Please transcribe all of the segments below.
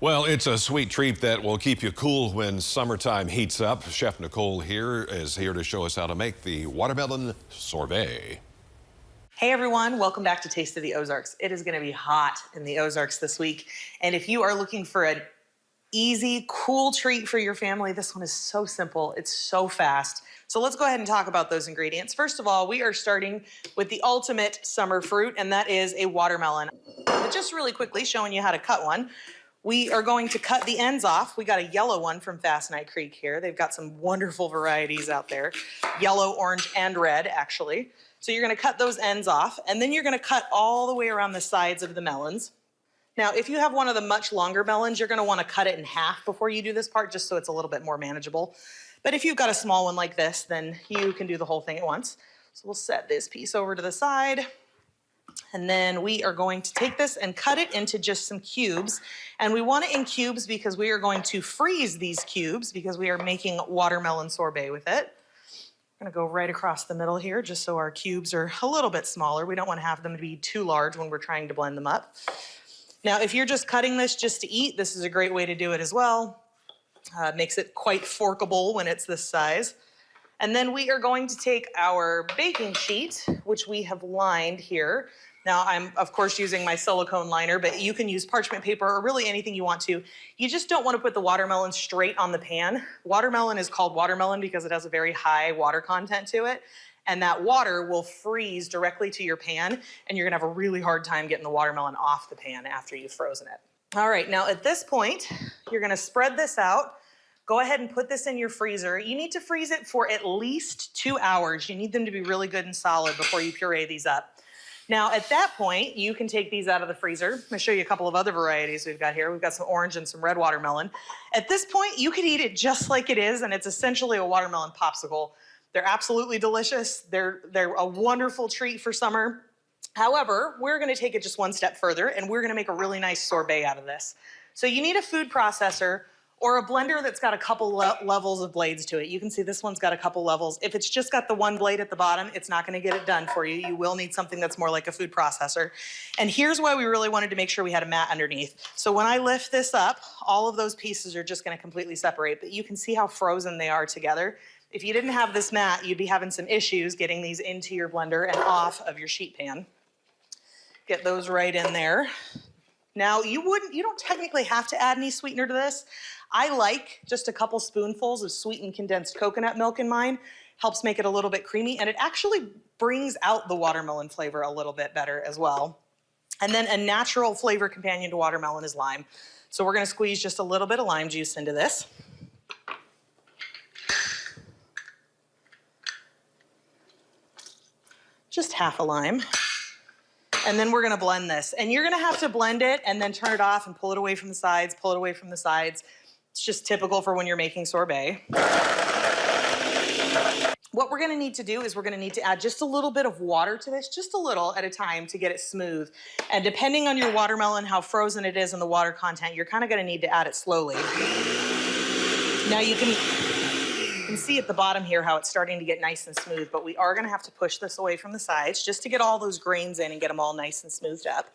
Well, it's a sweet treat that will keep you cool when summertime heats up. Chef Nicole here is here to show us how to make the watermelon sorbet. Hey everyone, welcome back to Taste of the Ozarks. It is gonna be hot in the Ozarks this week. And if you are looking for an easy, cool treat for your family, this one is so simple, it's so fast. So let's go ahead and talk about those ingredients. First of all, we are starting with the ultimate summer fruit, and that is a watermelon. But just really quickly, showing you how to cut one. We are going to cut the ends off. We got a yellow one from Fast Night Creek here. They've got some wonderful varieties out there. Yellow, orange, and red, actually. So you're gonna cut those ends off, and then you're gonna cut all the way around the sides of the melons. Now, if you have one of the much longer melons, you're gonna wanna cut it in half before you do this part, just so it's a little bit more manageable. But if you've got a small one like this, then you can do the whole thing at once. So we'll set this piece over to the side. And then we are going to take this and cut it into just some cubes. And we want it in cubes because we are going to freeze these cubes because we are making watermelon sorbet with it. I'm gonna go right across the middle here just so our cubes are a little bit smaller. We don't want to have them to be too large when we're trying to blend them up. Now, if you're just cutting this just to eat, this is a great way to do it as well. Makes it quite forkable when it's this size. And then we are going to take our baking sheet, which we have lined here. Now, I'm, of course, using my silicone liner, but you can use parchment paper or really anything you want to. You just don't want to put the watermelon straight on the pan. Watermelon is called watermelon because it has a very high water content to it, and that water will freeze directly to your pan, and you're gonna have a really hard time getting the watermelon off the pan after you've frozen it. All right, now at this point, you're gonna spread this out. Go ahead and put this in your freezer. You need to freeze it for at least 2 hours. You need them to be really good and solid before you puree these up. Now, at that point, you can take these out of the freezer. I'm gonna show you a couple of other varieties we've got here. We've got some orange and some red watermelon. At this point, you could eat it just like it is, and it's essentially a watermelon popsicle. They're absolutely delicious. They're a wonderful treat for summer. However, we're gonna take it just one step further, and we're gonna make a really nice sorbet out of this. So you need a food processor or a blender that's got a couple levels of blades to it. You can see this one's got a couple levels. If it's just got the one blade at the bottom, it's not gonna get it done for you. You will need something that's more like a food processor. And here's why we really wanted to make sure we had a mat underneath. So when I lift this up, all of those pieces are just gonna completely separate, but you can see how frozen they are together. If you didn't have this mat, you'd be having some issues getting these into your blender and off of your sheet pan. Get those right in there. Now, you don't technically have to add any sweetener to this. I like just a couple spoonfuls of sweetened condensed coconut milk in mine. Helps make it a little bit creamy, and it actually brings out the watermelon flavor a little bit better as well. And then a natural flavor companion to watermelon is lime. So we're gonna squeeze just a little bit of lime juice into this. Just half a lime. And then we're gonna blend this. And you're gonna have to blend it and then turn it off and pull it away from the sides, pull it away from the sides. It's just typical for when you're making sorbet. What we're gonna need to do is we're gonna need to add just a little bit of water to this, just a little at a time to get it smooth. And depending on your watermelon, how frozen it is and the water content, you're kind of gonna need to add it slowly. Now you can see at the bottom here how it's starting to get nice and smooth, but we are gonna have to push this away from the sides just to get all those grains in and get them all nice and smoothed up.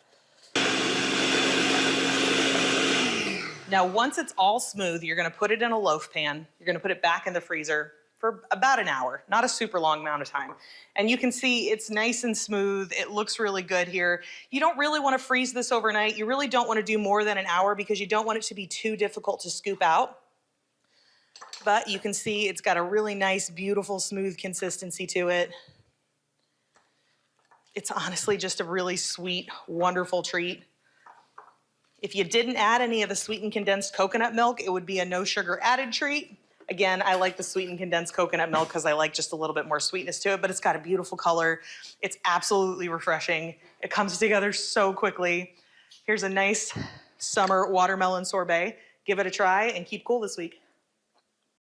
Now, once it's all smooth, you're gonna put it in a loaf pan. You're gonna put it back in the freezer for about an hour, not a super long amount of time. And you can see it's nice and smooth. It looks really good here. You don't really wanna freeze this overnight. You really don't wanna do more than an hour because you don't want it to be too difficult to scoop out. But you can see it's got a really nice, beautiful, smooth consistency to it. It's honestly just a really sweet, wonderful treat. If you didn't add any of the sweetened condensed coconut milk, it would be a no sugar added treat. Again, I like the sweetened condensed coconut milk because I like just a little bit more sweetness to it, but it's got a beautiful color. It's absolutely refreshing. It comes together so quickly. Here's a nice summer watermelon sorbet. Give it a try and keep cool this week.